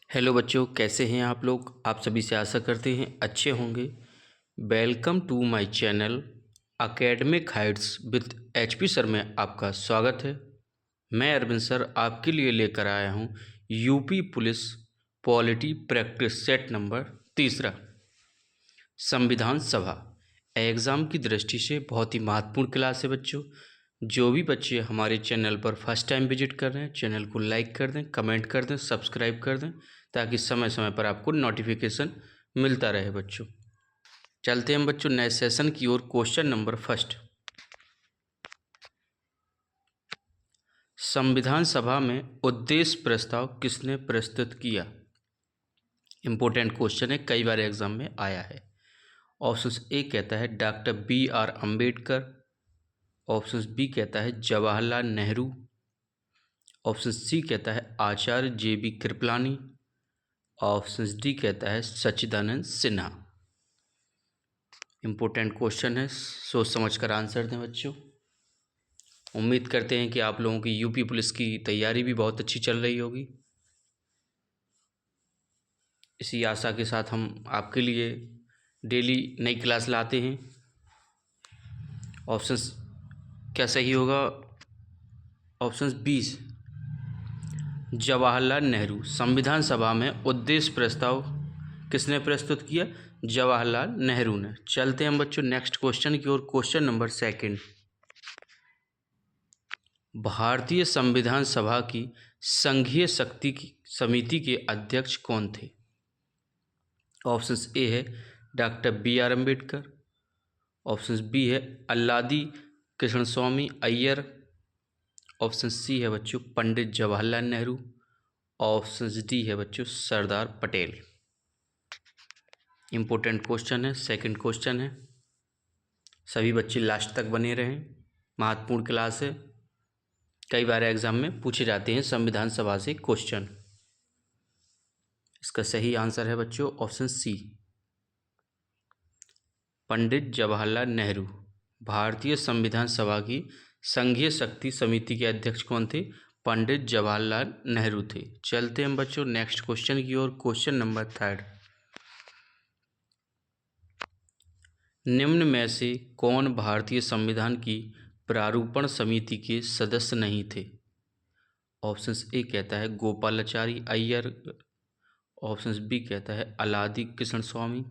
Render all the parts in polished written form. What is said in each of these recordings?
Hello बच्चों, कैसे हैं आप लोग। आप सभी से आशा करते हैं अच्छे होंगे। Welcome to my channel academic heights with HP sir में आपका स्वागत है। मैं अरविंद सर आपके लिए लेकर आया हूं UP police polity practice set number 3 संविधान सभा एग्ज़ाम की दृष्टि से बहुत ही महत्वपूर्ण क्लास है बच्चों। जो भी बच्चे हमारे चैनल पर फर्स्ट टाइम विजिट कर रहे हैं, चैनल को लाइक कर दें, कमेंट कर दें, सब्सक्राइब कर दें, ताकि समय समय पर आपको नोटिफिकेशन मिलता रहे बच्चों। चलते हैं बच्चों नए सेशन की ओर। क्वेश्चन नंबर फर्स्ट, संविधान सभा में उद्देश्य प्रस्ताव किसने प्रस्तुत किया। इंपॉर्टेंट क्वेश्चन है, कई बार एग्जाम में आया है। ऑप्शन ए कहता है doctor B.R. Ambedkar. Option B कहता है जवाहरलाल नेहरू। ऑप्शन सी कहता है आचार्य JB कृपलानी। ऑप्शन डी कहता है सच्चिदानंद सिन्हा। इम्पोर्टेंट क्वेश्चन है, सोच समझ कर आंसर दें बच्चों। उम्मीद करते हैं कि आप लोगों की यूपी पुलिस की तैयारी भी बहुत अच्छी चल रही होगी। इसी आशा के साथ हम आपके लिए डेली नई क्लास लाते हैं। ऑप्शंस क्या सही होगा? ऑप्शन 20 जवाहरलाल नेहरू। संविधान सभा में उद्देश्य प्रस्ताव किसने प्रस्तुत किया? जवाहरलाल नेहरू ने। चलते हैं हम बच्चों नेक्स्ट क्वेश्चन की ओर। क्वेश्चन नंबर सेकंड, भारतीय संविधान सभा की संघीय शक्ति की समिति के अध्यक्ष कौन थे? ऑप्शन ए है doctor B.R. Ambedkar. Option B है अल्लादी कृष्ण स्वामी अय्यर। ऑप्शन सी है बच्चों पंडित जवाहरलाल नेहरू। ऑप्शन डी है बच्चों सरदार पटेल। इम्पोर्टेंट क्वेश्चन है, सेकंड क्वेश्चन है। सभी बच्चे लास्ट तक बने रहें, महत्वपूर्ण क्लास है। कई बार एग्जाम में पूछे जाते हैं संविधान सभा से क्वेश्चन। इसका सही आंसर है बच्चों ऑप्शन सी पंडित जवाहरलाल नेहरू। भारतीय संविधान सभा की संघीय शक्ति समिति के अध्यक्ष कौन थे? पंडित जवाहरलाल नेहरू थे। चलते हैं बच्चों नेक्स्ट क्वेश्चन की ओर। क्वेश्चन नंबर थर्ड, निम्न में से कौन भारतीय संविधान की प्रारूपण समिति के सदस्य नहीं थे? ऑप्शन ए कहता है गोपालाचारी अय्यर। ऑप्शन बी कहता है अलादी कृष्ण स्वामी।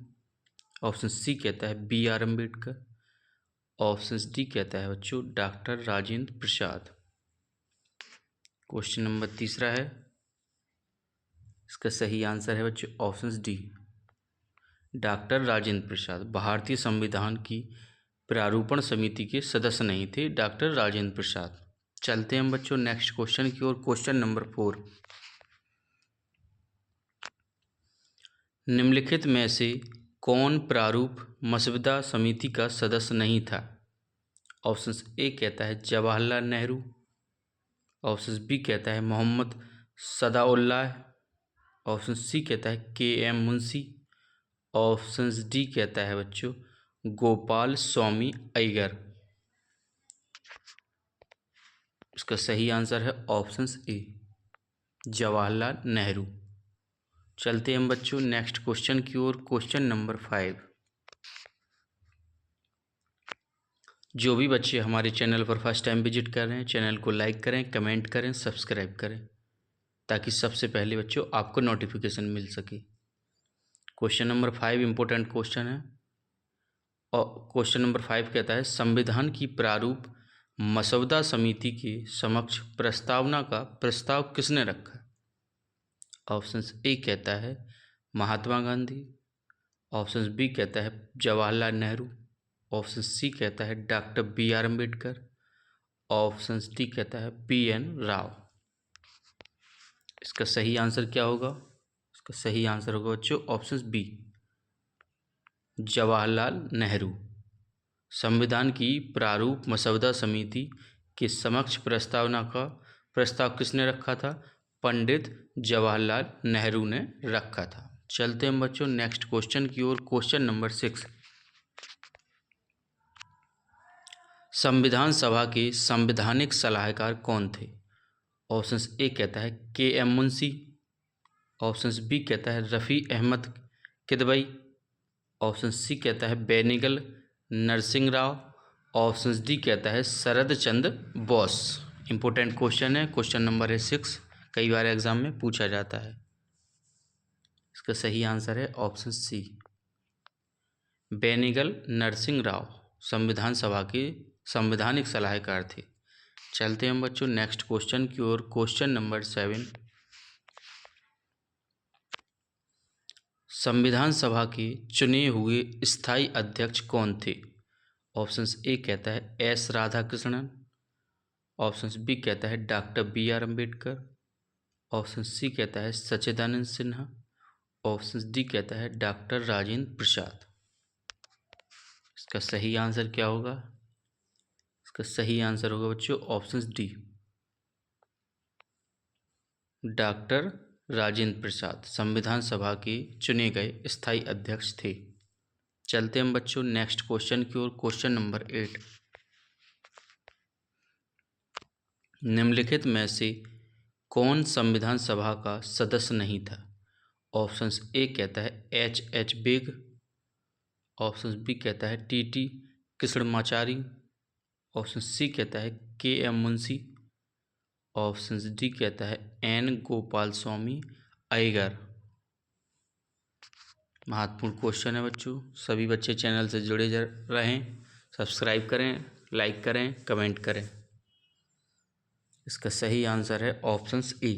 ऑप्शन सी कहता है B.R. अम्बेडकर। ऑप्शन डी कहता है बच्चों डॉक्टर राजेंद्र प्रसाद। क्वेश्चन नंबर तीसरा है, इसका सही आंसर है बच्चों ऑप्शन डी डॉक्टर राजेंद्र प्रसाद। भारतीय संविधान की प्रारूपण समिति के सदस्य नहीं थे डॉक्टर राजेंद्र प्रसाद। चलते हैं हम बच्चों नेक्स्ट क्वेश्चन की ओर। क्वेश्चन नंबर 4, निम्नलिखित में से कौन प्रारूप मसवदा समिति का सदस्य नहीं था? ऑप्शन ए कहता है जवाहरलाल नेहरू। ऑप्शन बी कहता है मोहम्मद सदाउल्लाह। ऑप्शन सी कहता है KM मुंशी। ऑप्शन डी कहता है बच्चों गोपाल स्वामी अय्यर। इसका सही आंसर है ऑप्शन ए जवाहरलाल नेहरू। चलते हैं हम बच्चों नेक्स्ट क्वेश्चन की ओर। क्वेश्चन नंबर 5, जो भी बच्चे हमारे चैनल पर फर्स्ट टाइम विजिट कर रहे हैं, चैनल को लाइक करें, कमेंट करें, सब्सक्राइब करें, ताकि सबसे पहले बच्चों आपको नोटिफिकेशन मिल सके। क्वेश्चन नंबर 5 इंपॉर्टेंट क्वेश्चन है। और क्वेश्चन नंबर 5 कहता है संविधान की प्रारूप मसौदा समिति के समक्ष प्रस्तावना का प्रस्ताव किसने रखा? ऑप्शन ए कहता है महात्मा गांधी। ऑप्शन बी कहता है जवाहरलाल नेहरू। ऑप्शन सी कहता है doctor B.R. Ambedkar. Option D कहता है PN राव। इसका सही आंसर क्या होगा? इसका सही आंसर होगा बच्चों ऑप्शन बी जवाहरलाल नेहरू। संविधान की प्रारूप मसौदा समिति के समक्ष प्रस्तावना का प्रस्ताव किसने रखा था? पंडित जवाहरलाल नेहरू ने रखा था। चलते हैं बच्चों नेक्स्ट क्वेश्चन की ओर। क्वेश्चन नंबर 6, संविधान सभा के संवैधानिक सलाहकार कौन थे? ऑप्शन ए कहता है KM मुंशी। ऑप्शन बी कहता है रफ़ी अहमद किदवई। ऑप्शन सी कहता है बेनिगल नरसिंह राव। ऑप्शन डी कहता है शरद चंद्र बोस। इंपॉर्टेंट क्वेश्चन है, क्वेश्चन नंबर है 6, कई बार एग्जाम में पूछा जाता है। इसका सही आंसर है ऑप्शन सी, बेनिगल नरसिंह राव संविधान सभा के संवैधानिक सलाहकार थे। चलते हैं बच्चों नेक्स्ट क्वेश्चन की ओर। क्वेश्चन नंबर 7, संविधान सभा के चुने हुए स्थायी अध्यक्ष कौन थे? ऑप्शन ए कहता है एस राधाकृष्णन। ऑप्शन बी कहता है doctor B R Ambedkar. Option C कहता है सच्चिदानंद सिन्हा। ऑप्शन डी कहता है डॉक्टर राजेंद्र प्रसाद। इसका सही आंसर क्या होगा? इसका सही आंसर होगा बच्चों ऑप्शन डी, डॉक्टर राजेंद्र प्रसाद संविधान सभा के चुने गए स्थायी अध्यक्ष थे। चलते हैं बच्चों नेक्स्ट क्वेश्चन की ओर। क्वेश्चन नंबर 8, निम्नलिखित में से कौन संविधान सभा का सदस्य नहीं था? ऑप्शन ए कहता है एच बेग। ऑप्शन बी कहता है टी कृष्णमाचारी। ऑप्शन सी कहता है के मुंशी। ऑप्शन डी कहता है एन गोपाल स्वामी अय्यर। महत्वपूर्ण क्वेश्चन है बच्चों, सभी बच्चे चैनल से जुड़े रहें, सब्सक्राइब करें, लाइक करें, कमेंट करें। इसका सही आंसर है ऑप्शन ए,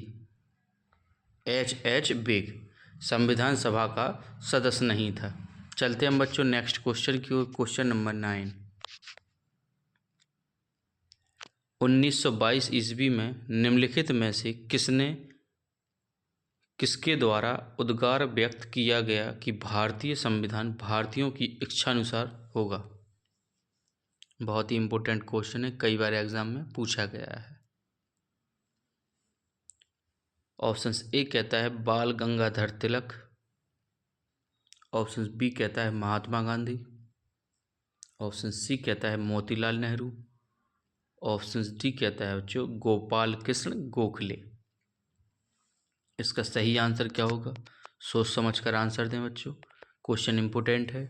एच बेग संविधान सभा का सदस्य नहीं था। चलते हम बच्चों नेक्स्ट क्वेश्चन की ओर। क्वेश्चन नंबर 9, 1922 ईस्वी में निम्नलिखित में से किसके द्वारा उद्गार व्यक्त किया गया कि भारतीय संविधान भारतीयों की इच्छानुसार होगा? बहुत ही इंपॉर्टेंट क्वेश्चन है, कई बार एग्जाम में पूछा गया है। ऑप्शन ए कहता है बाल गंगाधर तिलक। ऑप्शन बी कहता है महात्मा गांधी। ऑप्शन सी कहता है मोतीलाल नेहरू। ऑप्शन डी कहता है बच्चों गोपाल कृष्ण गोखले। इसका सही आंसर क्या होगा? सोच समझ कर आंसर दें बच्चों, क्वेश्चन इंपोर्टेंट है।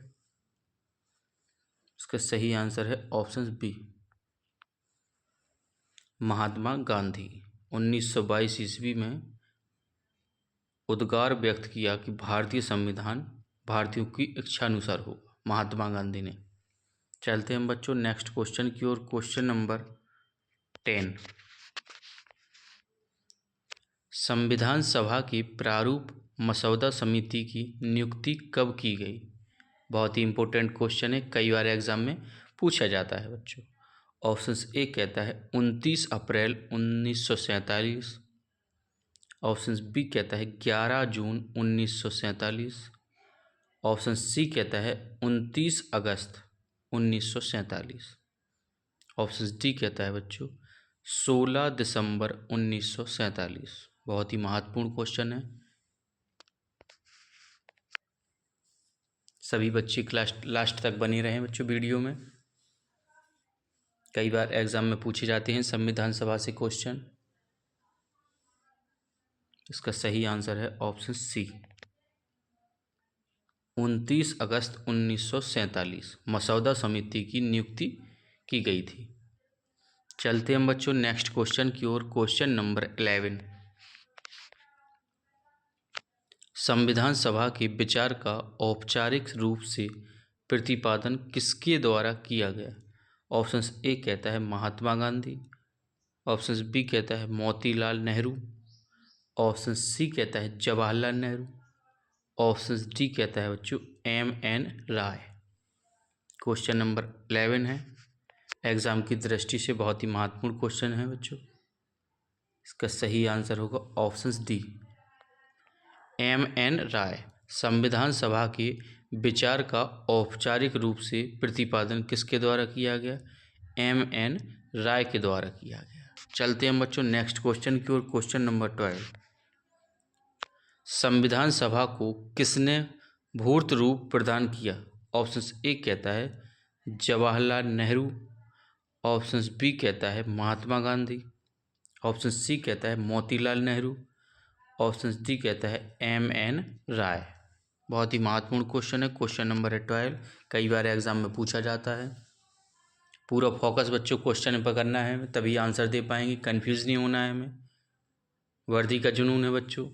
इसका सही आंसर है ऑप्शन बी, महात्मा गांधी। 1922 ईस्वी में उद्गार व्यक्त किया कि भारतीय संविधान भारतीयों की इच्छानुसार होगा, महात्मा गांधी ने। चलते हैं बच्चों नेक्स्ट क्वेश्चन की ओर। क्वेश्चन नंबर 10, संविधान सभा की प्रारूप मसौदा समिति की नियुक्ति कब की गई? बहुत ही इंपॉर्टेंट क्वेश्चन है, कई बार एग्जाम में पूछा जाता है बच्चों। ऑप्शन ए कहता है 29 अप्रैल 1947। ऑप्शन बी कहता है 11 जून 1947। ऑप्शन सी कहता है 29 अगस्त 1947। ऑप्शन डी कहता है बच्चों 16 दिसंबर 1947। बहुत ही महत्वपूर्ण क्वेश्चन है, सभी बच्चे क्लास लास्ट तक बने रहें बच्चों वीडियो में, कई बार एग्जाम में पूछे जाते हैं संविधान सभा से क्वेश्चन। इसका सही आंसर है ऑप्शन सी, 29 अगस्त 1947 मसौदा समिति की नियुक्ति की गई थी। चलते हम बच्चों नेक्स्ट क्वेश्चन की ओर। क्वेश्चन नंबर 11, संविधान सभा के विचार का औपचारिक रूप से प्रतिपादन किसके द्वारा किया गया? ऑप्शन ए कहता है महात्मा गांधी। ऑप्शन बी कहता है मोतीलाल नेहरू। ऑप्शन सी कहता है जवाहरलाल नेहरू। ऑप्शन डी कहता है बच्चों एम.एन. राय। क्वेश्चन नंबर 11 है, एग्जाम की दृष्टि से बहुत ही महत्वपूर्ण क्वेश्चन है बच्चों। इसका सही आंसर होगा ऑप्शन डी, एम.एन. राय। संविधान सभा के विचार का औपचारिक रूप से प्रतिपादन किसके द्वारा किया गया? एम.एन. राय के द्वारा किया गया। चलते हैं बच्चों नेक्स्ट क्वेश्चन की ओर। क्वेश्चन नंबर 12, संविधान सभा को किसने मूर्त रूप प्रदान किया? ऑप्शन ए कहता है जवाहरलाल नेहरू। ऑप्शन बी कहता है महात्मा गांधी। ऑप्शन सी कहता है मोतीलाल नेहरू। ऑप्शन डी कहता है M.N. राय। बहुत ही महत्वपूर्ण क्वेश्चन है, क्वेश्चन नंबर है 12। कई बार एग्जाम में पूछा जाता है। पूरा फोकस बच्चों क्वेश्चन पर करना है, तभी आंसर दे पाएंगे, कंफ्यूज नहीं होना है हमें। वर्दी का जुनून है बच्चों।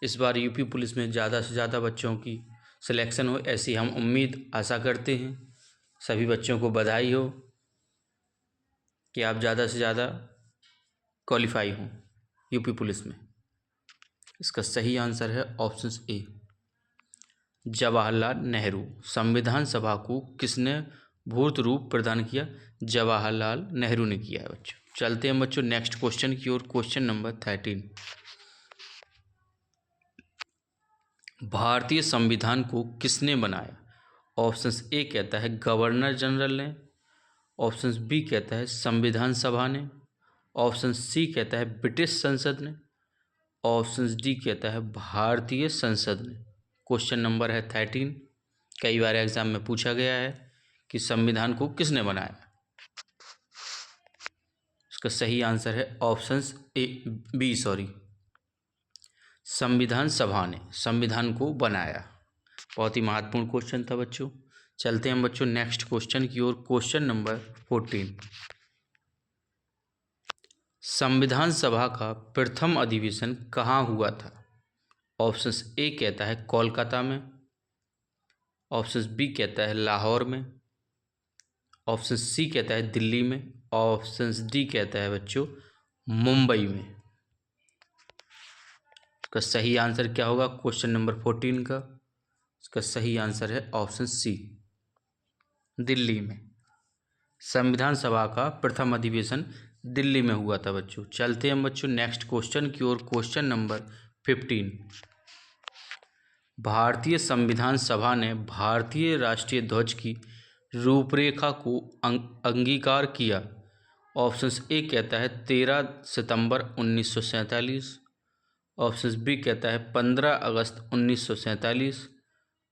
इस बार यूपी पुलिस में ज़्यादा से ज़्यादा बच्चों की सिलेक्शन हो, ऐसी हम उम्मीद आशा करते हैं। सभी बच्चों को बधाई हो कि आप ज़्यादा से ज़्यादा क्वालिफाई हों यूपी पुलिस में। इसका सही आंसर है ऑप्शन ए, जवाहरलाल नेहरू। संविधान सभा को किसने भूत रूप प्रदान किया? जवाहरलाल नेहरू ने किया है बच्चों। चलते हैं बच्चों नेक्स्ट क्वेश्चन की ओर, क्वेश्चन नंबर 13। भारतीय संविधान को किसने बनाया? ऑप्शन ए कहता है गवर्नर जनरल ने, ऑप्शन बी कहता है संविधान सभा ने, ऑप्शन सी कहता है ब्रिटिश संसद ने, ऑप्शन डी कहता है भारतीय संसद ने। क्वेश्चन नंबर है 13। कई बार एग्जाम में पूछा गया है कि संविधान को किसने बनाया। इसका सही आंसर है ऑप्शन बी, संविधान सभा ने संविधान को बनाया। बहुत ही महत्वपूर्ण क्वेश्चन था बच्चों। चलते हैं बच्चों नेक्स्ट क्वेश्चन की ओर, क्वेश्चन नंबर 14। संविधान सभा का प्रथम अधिवेशन कहाँ हुआ था? ऑप्शन ए कहता है कोलकाता में, ऑप्शन बी कहता है लाहौर में, ऑप्शन सी कहता है दिल्ली में, ऑप्शन डी कहता है बच्चों मुंबई में। इसका सही आंसर क्या होगा क्वेश्चन नंबर 14 का? इसका सही आंसर है ऑप्शन सी, दिल्ली में। संविधान सभा का प्रथम अधिवेशन दिल्ली में हुआ था बच्चों। चलते हैं बच्चों नेक्स्ट क्वेश्चन की ओर, क्वेश्चन नंबर 15। भारतीय संविधान सभा ने भारतीय राष्ट्रीय ध्वज की रूपरेखा को अंगीकार किया। ऑप्शन ए कहता है 13 सितंबर 1947, ऑप्शन बी कहता है 15 अगस्त 1947,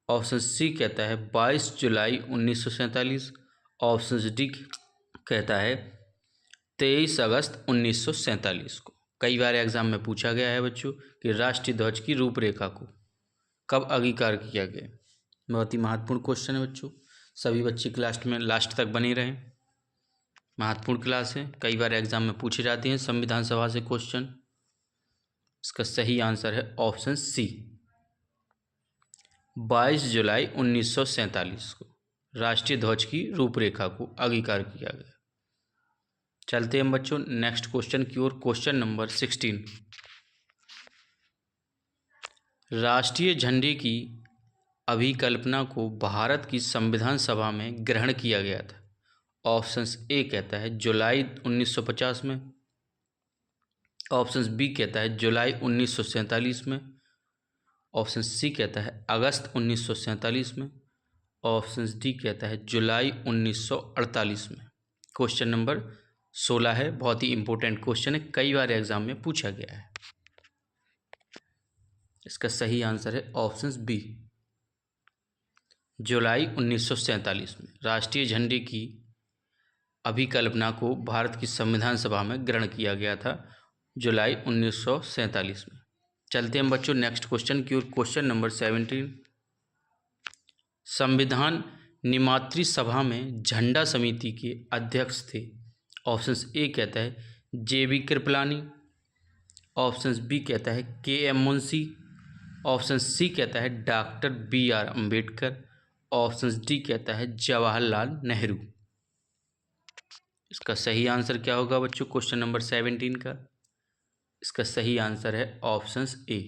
ऑप्शन सी कहता है 22 जुलाई 1947, ऑप्शन डी कहता है 23 अगस्त 1947 को। कई बार एग्जाम में पूछा गया है बच्चों कि राष्ट्रीय ध्वज की रूपरेखा को कब अंगीकार किया गया। बहुत ही महत्वपूर्ण क्वेश्चन है बच्चों। सभी बच्चे क्लास में लास्ट तक बने रहें, महत्वपूर्ण क्लास है। कई बार एग्जाम में पूछे जाते हैं संविधान सभा से क्वेश्चन। इसका सही आंसर है ऑप्शन सी, 22 जुलाई 1947 को राष्ट्रीय ध्वज की रूपरेखा को अंगीकार किया गया। चलते हैं बच्चों नेक्स्ट क्वेश्चन की ओर, क्वेश्चन नंबर 16। राष्ट्रीय झंडे की अभिकल्पना को भारत की संविधान सभा में ग्रहण किया गया था। ऑप्शन ए कहता है जुलाई 1950 में, ऑप्शन बी कहता है जुलाई 1947 में, ऑप्शन सी कहता है अगस्त 1947 में, ऑप्शन डी कहता है जुलाई 1948 में। क्वेश्चन नंबर 16 है, बहुत ही इंपॉर्टेंट क्वेश्चन है, कई बार एग्जाम में पूछा गया है। इसका सही आंसर है ऑप्शन बी, जुलाई 1947 में राष्ट्रीय झंडे की अभिकल्पना को भारत की संविधान सभा में ग्रहण किया गया था, जुलाई 1947 में। चलते हैं बच्चों नेक्स्ट क्वेश्चन की ओर, क्वेश्चन नंबर 17। संविधान निर्मात्री सभा में झंडा समिति के अध्यक्ष थे। ऑप्शन ए कहता है JB कृपलानी, ऑप्शन बी कहता है KM मुंशी, ऑप्शन सी कहता है doctor BR Ambedkar, option D कहता है जवाहरलाल नेहरू। इसका सही आंसर क्या होगा बच्चों क्वेश्चन नंबर 17 का? इसका सही आंसर है ऑप्शन ए,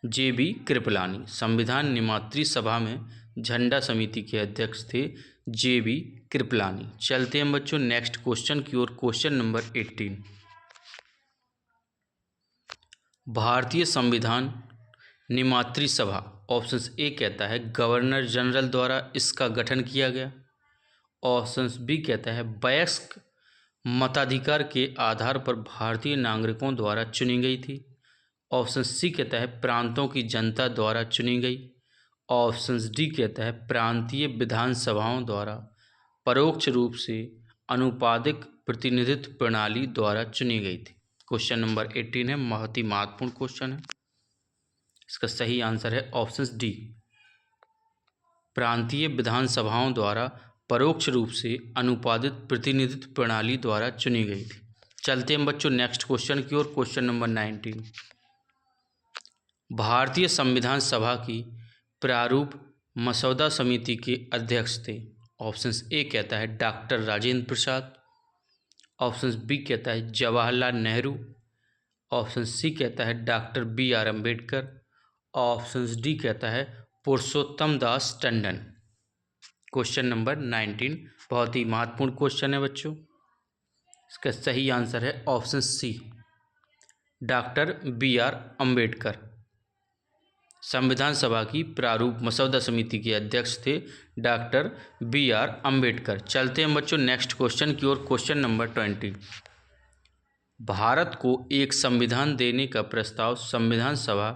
JB कृपलानी। संविधान निर्मात्री सभा में झंडा समिति के अध्यक्ष थे JB कृपलानी। चलते हैं बच्चों नेक्स्ट क्वेश्चन की ओर, क्वेश्चन नंबर 18। भारतीय संविधान निर्मात्री सभा, ऑप्शन ए कहता है गवर्नर जनरल द्वारा इसका गठन किया गया, ऑप्शन बी कहता है वयस्क मताधिकार के आधार पर भारतीय नागरिकों द्वारा चुनी गई थी, ऑप्शन सी कहता है प्रांतों की जनता द्वारा चुनी गई, ऑप्शन डी कहता है प्रांतीय विधानसभाओं द्वारा परोक्ष रूप से अनुपादिक प्रतिनिधित्व प्रणाली द्वारा चुनी गई थी। क्वेश्चन नंबर 18 है, बहुत ही महत्वपूर्ण क्वेश्चन है। इसका सही आंसर है ऑप्शन डी। प्रांतीय विधानसभाओं द्वारा परोक्ष रूप से अनुपादित प्रतिनिधित्व प्रणाली द्वारा चुनी गई थी। चलते हैं बच्चों नेक्स्ट क्वेश्चन की ओर। क्वेश्चन नंबर 19, भारतीय संविधान सभा की प्रारूप मसौदा समिति के अध्यक्ष थे। ऑप्शन ए कहता है doctor Rajendra Prasad, option B कहता है जवाहरलाल नेहरू, ऑप्शन सी कहता है doctor B R Ambedkar, option D कहता है पुरुषोत्तम दास टंडन। क्वेश्चन नंबर 19 बहुत ही महत्वपूर्ण क्वेश्चन है बच्चों। इसका सही आंसर है option C, doctor B R Ambedkar. संविधान सभा की प्रारूप मसौदा समिति के अध्यक्ष थे डॉक्टर बी आर अम्बेडकर। चलते हैं बच्चों नेक्स्ट क्वेश्चन की ओर। क्वेश्चन नंबर 20, भारत को एक संविधान देने का प्रस्ताव संविधान सभा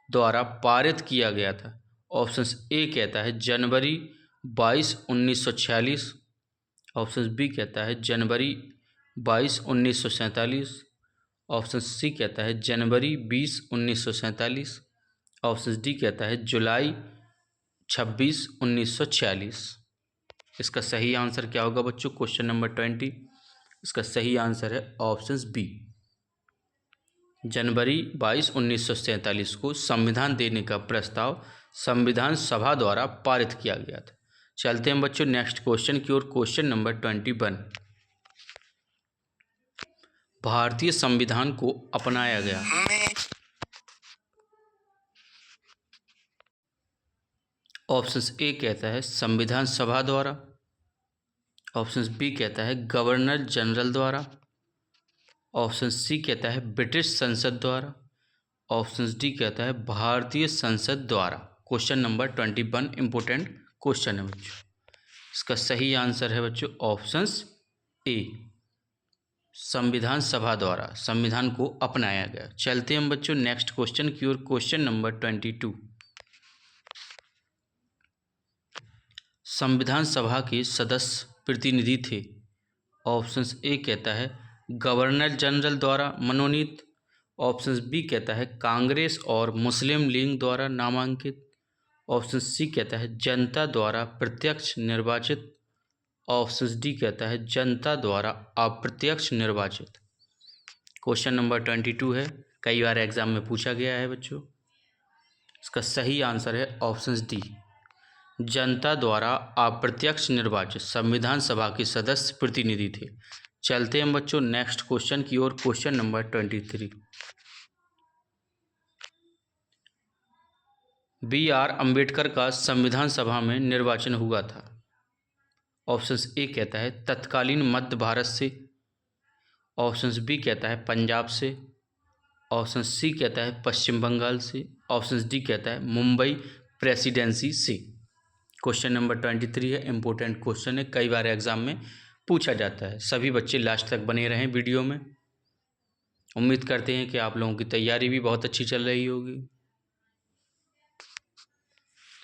द्वारा पारित किया गया था। ऑप्शन ए कहता है जनवरी 22, 1946, ऑप्शन बी कहता है जनवरी 22, 1947, ऑप्शन सी कहता है जनवरी 20, 1947, ऑप्शन डी कहता है जुलाई 26, 1946। इसका सही आंसर क्या होगा बच्चों? क्वेश्चन नंबर 20 इसका सही आंसर है ऑप्शन बी, जनवरी 22, 1947 को संविधान देने का प्रस्ताव संविधान सभा द्वारा पारित किया गया था। चलते हैं बच्चों नेक्स्ट क्वेश्चन की ओर। क्वेश्चन नंबर 21, भारतीय संविधान को अपनाया गया। ऑप्शन ए कहता है संविधान सभा द्वारा, ऑप्शन बी कहता है गवर्नर जनरल द्वारा, ऑप्शन सी कहता है ब्रिटिश संसद द्वारा, ऑप्शन डी कहता है भारतीय संसद द्वारा। क्वेश्चन नंबर 21 इंपोर्टेंट क्वेश्चन है बच्चों। इसका सही आंसर है बच्चों ऑप्शन ए, संविधान सभा द्वारा संविधान को अपनाया गया। चलते हैं बच्चों नेक्स्ट क्वेश्चन की ओर। क्वेश्चन नंबर 22, संविधान सभा के सदस्य प्रतिनिधि थे। ऑप्शन ए कहता है गवर्नर जनरल द्वारा मनोनीत, ऑप्शन बी कहता है कांग्रेस और मुस्लिम लीग द्वारा नामांकित, ऑप्शन सी कहता है जनता द्वारा प्रत्यक्ष निर्वाचित, ऑप्शन डी कहता है जनता द्वारा अप्रत्यक्ष निर्वाचित। क्वेश्चन नंबर 22 है, कई बार एग्जाम में पूछा गया है बच्चों। इसका सही आंसर है ऑप्शन डी, जनता द्वारा अप्रत्यक्ष निर्वाचित संविधान सभा के सदस्य प्रतिनिधि थे। चलते हैं बच्चों नेक्स्ट क्वेश्चन की ओर। Question number 23, B R Ambedkar का संविधान सभा में निर्वाचन हुआ था। ऑप्शन ए कहता है तत्कालीन मध्य भारत से, ऑप्शन बी कहता है पंजाब से, ऑप्शन सी कहता है पश्चिम बंगाल से, ऑप्शन डी कहता है मुंबई प्रेसिडेंसी से। क्वेश्चन नंबर 23 है, इंपॉर्टेंट क्वेश्चन है, कई बार एग्जाम में पूछा जाता है। सभी बच्चे लास्ट तक बने रहें वीडियो में। उम्मीद करते हैं कि आप लोगों की तैयारी भी बहुत अच्छी चल रही होगी।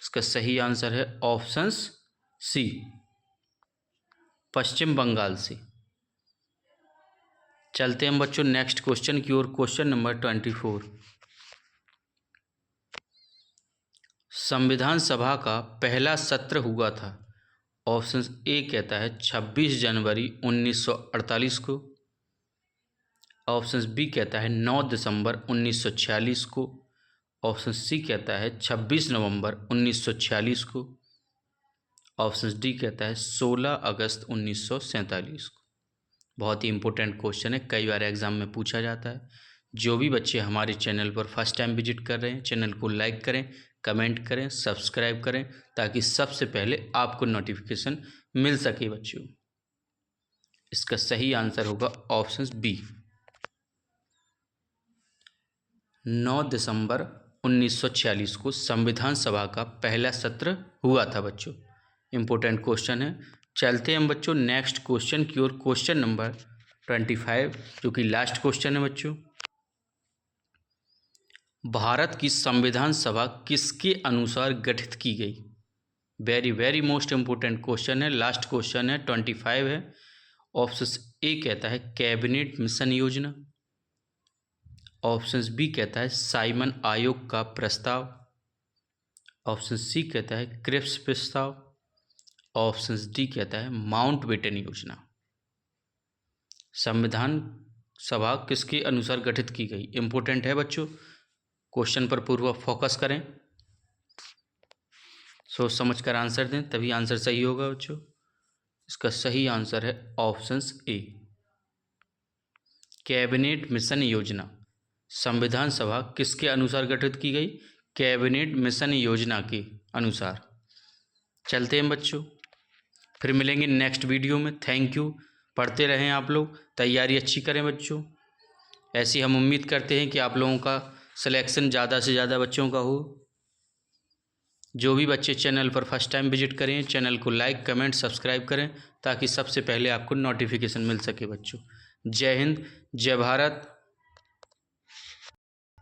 इसका सही आंसर है ऑप्शन सी, पश्चिम बंगाल से। चलते हैं बच्चों नेक्स्ट क्वेश्चन की ओर। क्वेश्चन नंबर 24, संविधान सभा का पहला सत्र हुआ था। ऑप्शन ए कहता है 26 जनवरी 1948 को, ऑप्शन बी कहता है 9 दिसंबर 1946 को, ऑप्शन सी कहता है 26 नवंबर 1946 को, ऑप्शन डी कहता है 16 अगस्त 1947 को। बहुत ही इंपॉर्टेंट क्वेश्चन है, कई बार एग्जाम में पूछा जाता है। जो भी बच्चे हमारे चैनल पर फर्स्ट टाइम विजिट कर रहे हैं, चैनल को लाइक करें, कमेंट करें, सब्सक्राइब करें, ताकि सबसे पहले आपको नोटिफिकेशन मिल सके बच्चों। इसका सही आंसर होगा ऑप्शन बी, 9 दिसंबर 1946 को संविधान सभा का पहला सत्र हुआ था बच्चों। इंपॉर्टेंट क्वेश्चन है। चलते हैं बच्चों नेक्स्ट क्वेश्चन की ओर। क्वेश्चन नंबर 25 जो कि लास्ट क्वेश्चन है बच्चों। भारत की संविधान सभा किसके अनुसार गठित की गई? Very very most important question है, लास्ट क्वेश्चन है, 25 है। ऑप्शन ए कहता है कैबिनेट मिशन योजना, ऑप्शन बी कहता है साइमन आयोग का प्रस्ताव। ऑप्शन सी कहता है क्रिप्स प्रस्ताव। ऑप्शन डी कहता है माउंटबेटन योजना। संविधान सभा किसके अनुसार गठित की गई? इंपॉर्टेंट है बच्चों, क्वेश्चन पर पूर्व फोकस करें, सोच समझ कर आंसर दें, तभी आंसर सही होगा बच्चों। इसका सही आंसर है ऑप्शन ए, कैबिनेट मिशन योजना। संविधान सभा किसके अनुसार गठित की गई? कैबिनेट मिशन योजना के अनुसार। चलते हैं बच्चों, फिर मिलेंगे नेक्स्ट वीडियो में। Thank you. पढ़ते रहें आप लोग, तैयारी अच्छी करें बच्चों। ऐसी हम उम्मीद करते हैं कि आप लोगों का सिलेक्शन ज़्यादा से ज़्यादा बच्चों का हो। जो भी बच्चे चैनल पर फर्स्ट टाइम विजिट करें, चैनल को लाइक कमेंट सब्सक्राइब करें ताकि सबसे पहले आपको नोटिफिकेशन मिल सके बच्चों। जय हिंद, जय भारत।